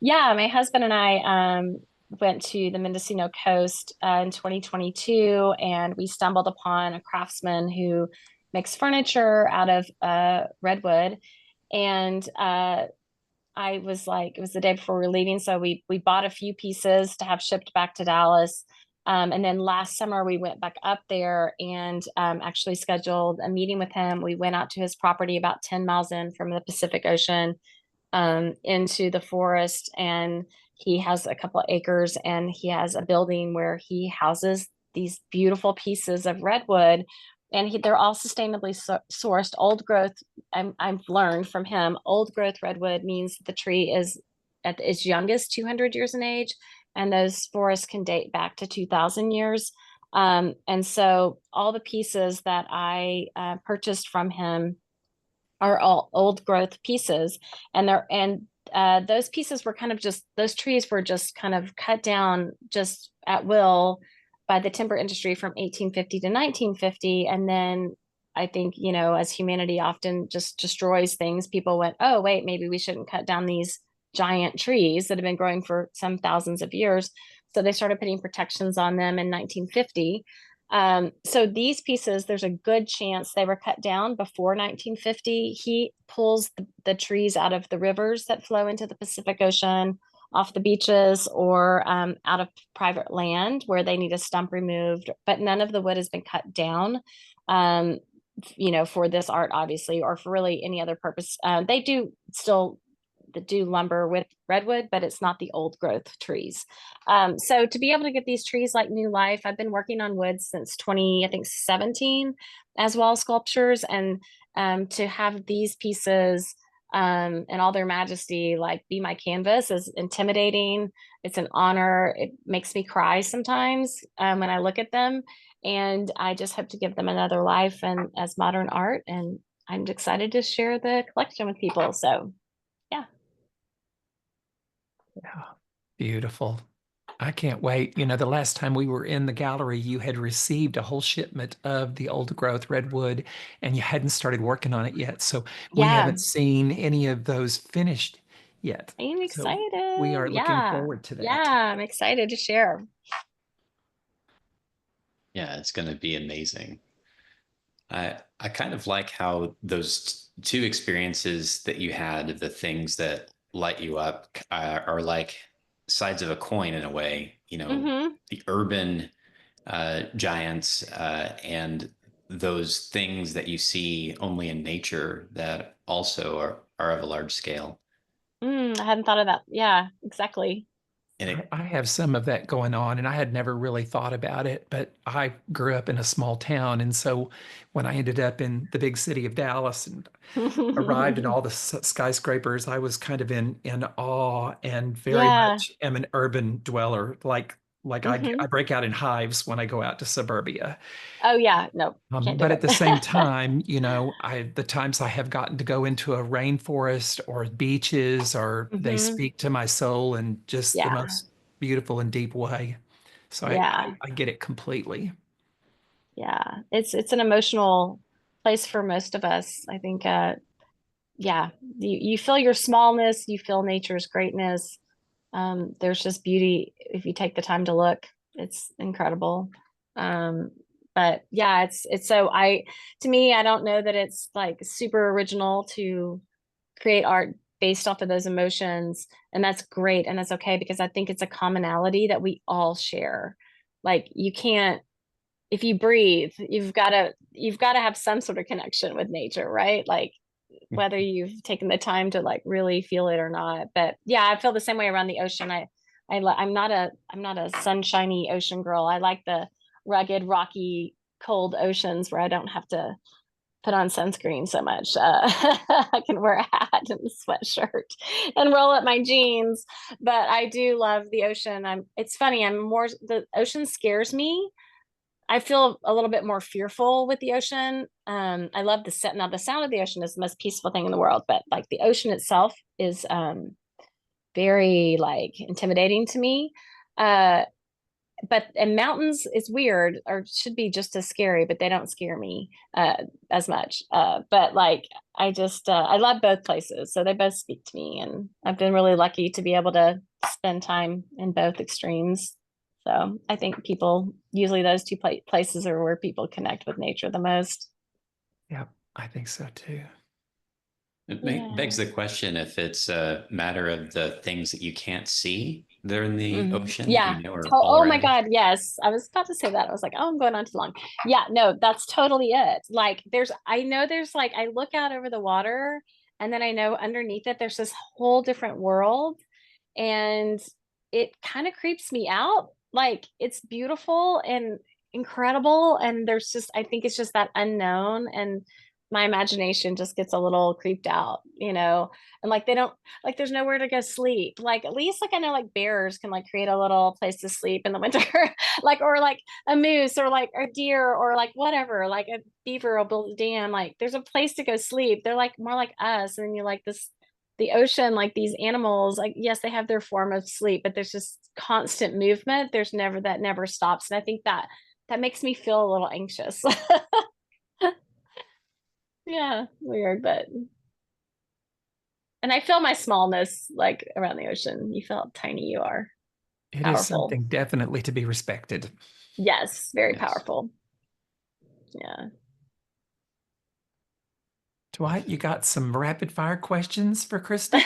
Yeah, my husband and I went to the Mendocino coast in 2022, and we stumbled upon a craftsman who makes furniture out of redwood. And I was like, it was the day before we were leaving, so we bought a few pieces to have shipped back to Dallas. And then last summer we went back up there and actually scheduled a meeting with him. We went out to his property about 10 miles in from the Pacific Ocean into the forest, and he has a couple of acres, and he has a building where he houses these beautiful pieces of redwood, and they're all sustainably sourced old growth. I've learned from him, old growth redwood means the tree is at its youngest 200 years in age, and those forests can date back to 2000 years. And so all the pieces that I purchased from him are all old growth pieces, and those pieces were kind of just, those trees were just kind of cut down just at will by the timber industry from 1850 to 1950. And then I think, as humanity often just destroys things, people went, oh wait, maybe we shouldn't cut down these giant trees that have been growing for some thousands of years. So they started putting protections on them in 1950. So these pieces, there's a good chance they were cut down before 1950. He pulls the trees out of the rivers that flow into the Pacific Ocean, off the beaches, or out of private land where they need a stump removed. But none of the wood has been cut down, for this art, obviously, or for really any other purpose. They do still do lumber with redwood, but it's not the old growth trees. So to be able to get these trees like new life, I've been working on wood since 17, as well as sculptures, and to have these pieces and all their majesty like be my canvas is intimidating. It's an honor. It makes me cry sometimes when I look at them, and I just hope to give them another life and as modern art. And I'm excited to share the collection with people. So yeah. Yeah, beautiful. I can't wait. The last time we were in the gallery, you had received a whole shipment of the old growth redwood and you hadn't started working on it yet. So we Yeah, haven't seen any of those finished yet. I'm So we excited. are looking Yeah. forward to Yeah, that. I'm excited to share. Yeah, it's going to be amazing. I kind of like how those two experiences that you had, the things that light you up, are like sides of a coin in a way. Mm-hmm. The urban giants and those things that you see only in nature that also are of a large scale. I hadn't thought of that. Yeah, exactly. And I have some of that going on, and I had never really thought about it, but I grew up in a small town. And so when I ended up in the big city of Dallas and arrived at all the skyscrapers, I was kind of in awe and very Yeah. much am an urban dweller. Like I Hmm. break out in hives when I go out to suburbia. Oh yeah, no, can't do But at the same it. time, the times I have gotten to go into a rainforest or beaches, or they Hmm. speak to my soul in just the Yeah, most beautiful and deep way. So yeah, I get it completely. yeah. It's an emotional place for most of us. I think yeah, you feel your smallness, you feel nature's greatness. There's just beauty if you take the time to look. It's incredible. But yeah, it's so to me, I don't know that it's like super original to create art based off of those emotions. And that's great. And that's okay, because I think it's a commonality that we all share. Like you can't, if you breathe, you've got to have some sort of connection with nature, right? Like whether you've taken the time to like really feel it or not. But yeah, I feel the same way around the ocean. I'm not a sunshiny ocean girl. I like the rugged, rocky, cold oceans where I don't have to put on sunscreen so much. I can wear a hat and a sweatshirt and roll up my jeans. But I do love the ocean. It's funny, the ocean scares me. I feel a little bit more fearful with the ocean. I love the set. Now, the sound of the ocean is the most peaceful thing in the world, but like the ocean itself is very like intimidating to me. Uh, and mountains is weird, or should be just as scary, but they don't scare me as much. But like I love both places, so they both speak to me, and I've been really lucky to be able to spend time in both extremes. So I think people usually those two places are where people connect with nature the most. Yeah, I think so too. Begs the question if it's a matter of the things that you can't see there in the ocean that Yeah. you know are all Oh my around you. God. Yes. I was about to say that. I was like, oh, I'm going on too long. Yeah. No, that's totally it. Like, I know there's like, I look out over the water and then I know underneath it, there's this whole different world. And it kind of creeps me out. Like, it's beautiful and incredible. And I think it's just that unknown. And my imagination just gets a little creeped out, and like they don't like there's nowhere to go sleep. Like at least like I know like bears can like create a little place to sleep in the winter, like or like a moose or like a deer or like whatever, like a beaver will build a dam. Like there's a place to go sleep. They're like more like us, and you're like the ocean, like these animals, like yes, they have their form of sleep, but there's just constant movement. That never stops, and I think that makes me feel a little anxious. Yeah, weird, but and I feel my smallness like around the ocean. You feel how tiny you are. It is Powerful. something definitely to be respected. Yes, very Yes. powerful. Yeah. Dwight, you got some rapid fire questions for Christi?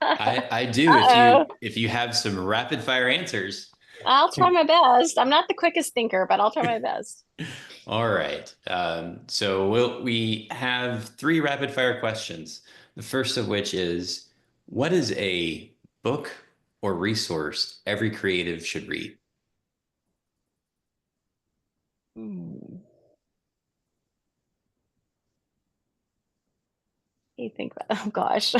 I do. Uh-oh. If you have some rapid fire answers. I'll try my best. I'm not the quickest thinker, but I'll try my best. All right. So we have three rapid fire questions. The first of which is, what is a book or resource every creative should read? Hmm. You think about, oh gosh.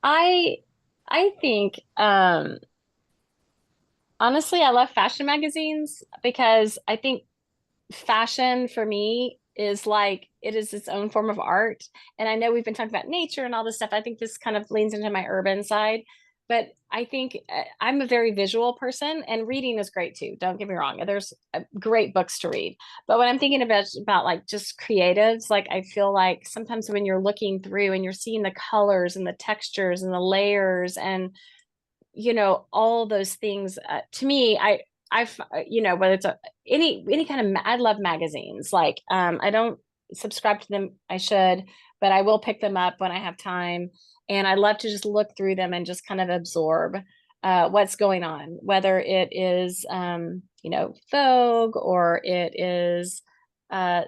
I I think honestly I love fashion magazines because I think fashion for me is like it is its own form of art. And I know we've been talking about nature and all this stuff. I think this kind of leans into my urban side, but I think I'm a very visual person, and reading is great too. Don't get me wrong. There's great books to read. But when I'm thinking about like just creatives, like I feel like sometimes when you're looking through and you're seeing the colors and the textures and the layers and all those things, to me, I've whether it's any kind of I love magazines. Like I don't subscribe to them. I should, but I will pick them up when I have time, and I love to just look through them and just kind of absorb what's going on, whether it is Vogue, or it is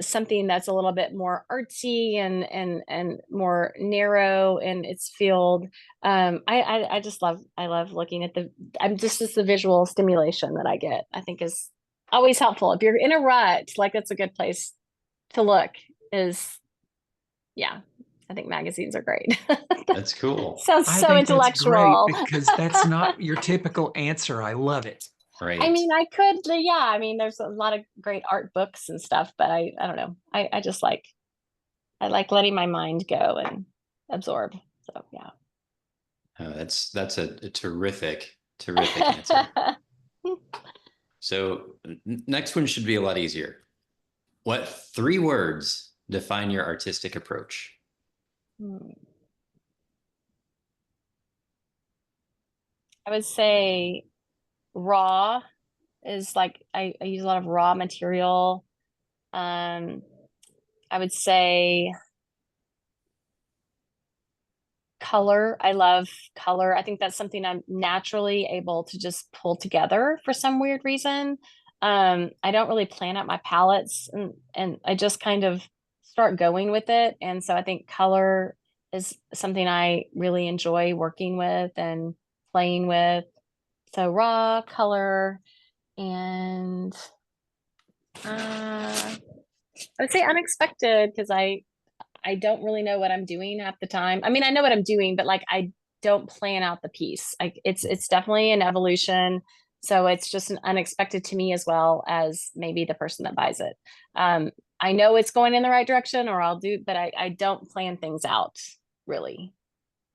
something that's a little bit more artsy and more narrow in its field. I love looking at the visual stimulation that I get, I think is always helpful. If you're in a rut, like that's a good place to look. Is Yeah, I think magazines are great. That's cool. Sounds I so think that's great intellectual. because that's not your typical answer. I love it. I Right. mean, I could, yeah. I mean, there's a lot of great art books and stuff, but I don't know. I just like I like letting my mind go and absorb. So yeah. That's a terrific answer. So next one should be a lot easier. What three words define your artistic approach? I would say raw, is like I use a lot of raw material. I would say color. I love color. I think that's something I'm naturally able to just pull together for some weird reason. I don't really plan out my palettes, and I just kind of start going with it. And so I think color is something I really enjoy working with and playing with. So raw color and I would say unexpected because I don't really know what I'm doing half the time. I mean, I know what I'm doing, but like I don't plan out the piece. Like it's definitely an evolution. So it's just an unexpected to me as well as maybe the person that buys it. I know it's going in the right direction or I'll do, but I don't plan things out really.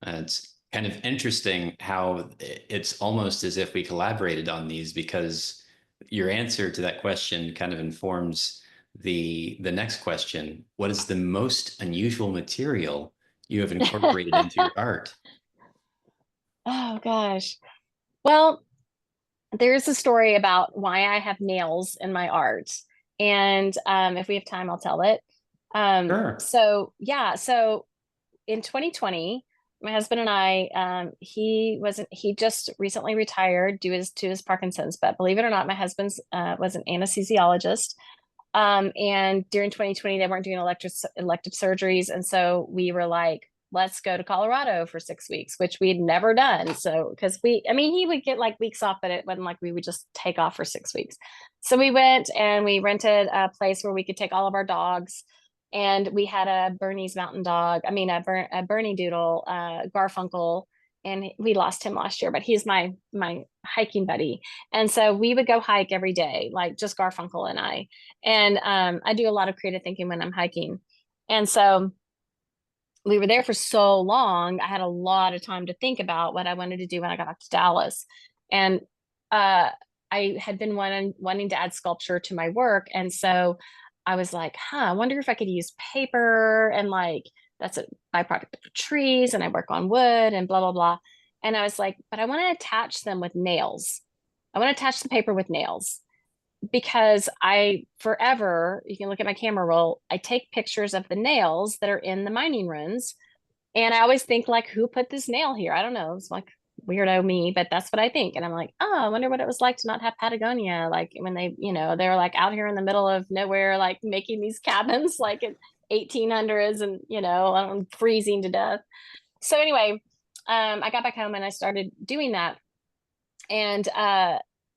It's kind of interesting how it's almost as if we collaborated on these, because your answer to that question kind of informs the next question. What is the most unusual material you have incorporated into your art? Oh gosh. Well, there's a story about why I have nails in my art. And if we have time, I'll tell it. Sure. So yeah, so in 2020, my husband and I, he just recently retired due to his Parkinson's, but believe it or not, my husband's was an anesthesiologist. And during 2020, they weren't doing elective surgeries. And so we were like, let's go to Colorado for 6 weeks, which we had never done. So, because I mean, he would get like weeks off, but it wasn't like we would just take off for 6 weeks. So we went and we rented a place where we could take all of our dogs. And we had a Bernese mountain dog, I mean, a Bernie Doodle, Garfunkel, and we lost him last year, but he's my hiking buddy. And so we would go hike every day, like just Garfunkel and I. And I do a lot of creative thinking when I'm hiking. And so we were there for so long, I had a lot of time to think about what I wanted to do when I got back to Dallas. And uh, I had been wanting to add sculpture to my work. And so I was like, I wonder if I could use paper and like that's a byproduct of trees and I work on wood and blah, blah, blah. And I was like, but I want to attach them with nails. I want to attach the paper with nails because I forever, you can look at my camera roll, I take pictures of the nails that are in the mining ruins. And I always think like, who put this nail here? I don't know. It's like weirdo me, but that's what I think. And I'm like, oh, I wonder what it was like to not have Patagonia. Like when they were like out here in the middle of nowhere, like making these cabins like in 1800s and, I'm freezing to death. So anyway, I got back home and I started doing that. And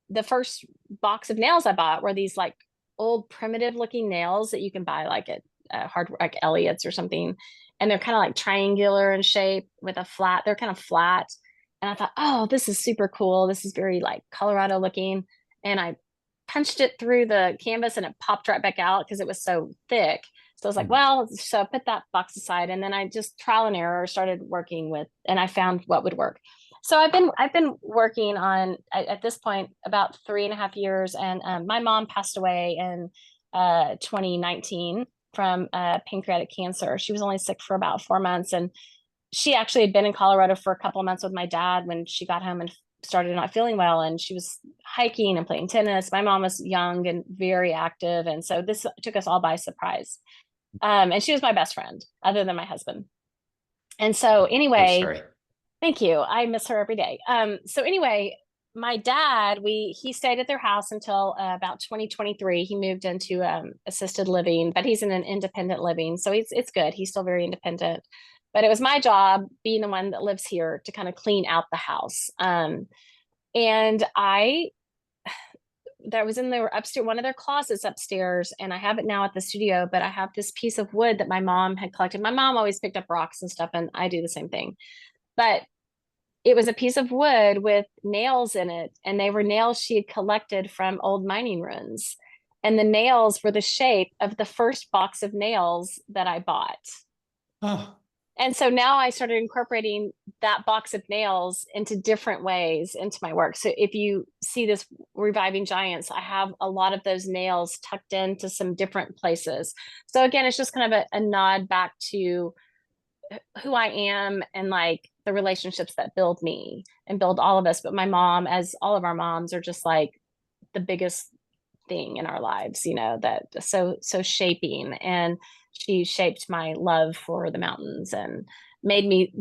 the first box of nails I bought were these like old primitive looking nails that you can buy like at like Elliott's or something. And they're kind of like triangular in shape with they're kind of flat. And I thought, oh, this is super cool. This is very like Colorado looking. And I punched it through the canvas and it popped right back out because it was so thick. So I was like, well, so I put that box aside and then I just trial and error started working with, and I found what would work. So I've been working on at this point about 3.5 years, and my mom passed away in 2019 from pancreatic cancer. She was only sick for about 4 months, and she actually had been in Colorado for a couple of months with my dad when she got home and started not feeling well. And she was hiking and playing tennis. My mom was young and very active, and so this took us all by surprise. And she was my best friend, other than my husband. And so So anyway. sorry. Thank you. I miss her every day. So anyway, my dad, he stayed at their house until about 2023. He moved into assisted living, but he's in an independent living. So it's good. He's still very independent. But it was my job, being the one that lives here, to kind of clean out the house. And that was in their upstairs, one of their closets upstairs, and I have it now at the studio, but I have this piece of wood that my mom had collected. My mom always picked up rocks and stuff, and I do the same thing. But it was a piece of wood with nails in it, and they were nails she had collected from old mining ruins. And the nails were the shape of the first box of nails that I bought. Oh, And so now I started incorporating that box of nails into different ways into my work. So if you see this Reviving Giants, I have a lot of those nails tucked into some different places. So again, it's just kind of a nod back to who I am and like the relationships that build me and build all of us. But my mom, as all of our moms, are just like the biggest thing in our lives, you know, that so shaping. And she shaped my love for the mountains and made me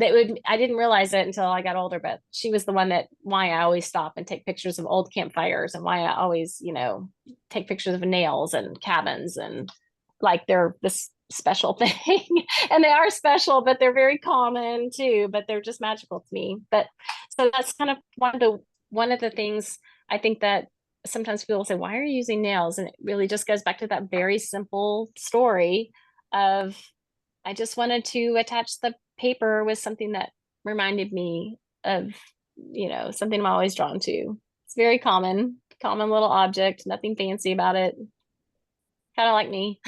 I didn't realize it until I got older, but she was the one that why I always stop and take pictures of old campfires, and why I always, you know, take pictures of nails and cabins, and like they're this special thing. And they are special, but they're very common too, but they're just magical to me. But so that's kind of one of the things I think that sometimes people say, why are you using nails? And it really just goes back to that very simple story of I just wanted to attach the paper with something that reminded me of, you know, something I'm always drawn to. It's very common little object, nothing fancy about it. Kind of like me.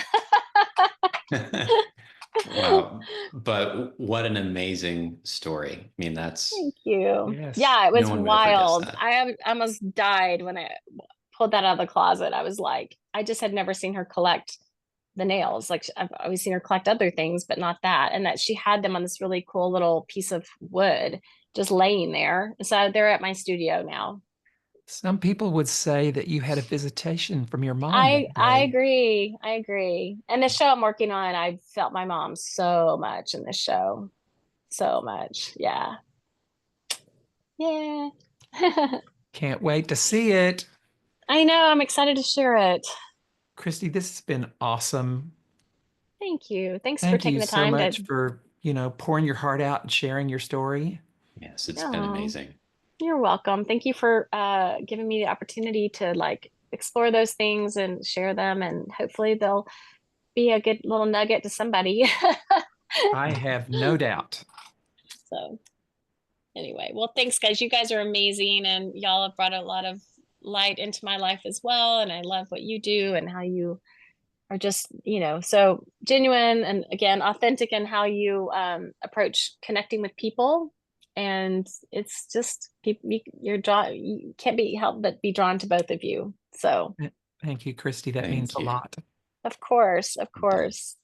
Wow. But what an amazing story. I mean, that's Thank you. Yes. Yeah, it was no one would ever guess wild. that. I almost died when I pulled that out of the closet. I was like, I just had never seen her collect the nails. Like I've always seen her collect other things, but not that. And that she had them on this really cool little piece of wood just laying there. So they're at my studio now. Some people would say that you had a visitation from your mom I that I day. agree. I agree. And the show I'm working on, I felt my mom so much in this show. So much. Yeah. Yeah. Can't wait to see it. I know. I'm excited to share it. Christi, this has been awesome. Thank you. Thanks for Thank taking you the so time to. much for, pouring your heart out and sharing your story. Yes, it's been Oh, amazing. you're welcome. Thank you for giving me the opportunity to like explore those things and share them, and hopefully they'll be a good little nugget to somebody. I have no doubt. So anyway, well, thanks guys. You guys are amazing, and y'all have brought a lot of light into my life as well. And I love what you do and how you are just, you know, so genuine and again, authentic in how you approach connecting with people. And it's just you're drawn, you can't be helped but be drawn to both of you. So Thank you, Christi. That means Thank a you. lot. of course, of It does. course.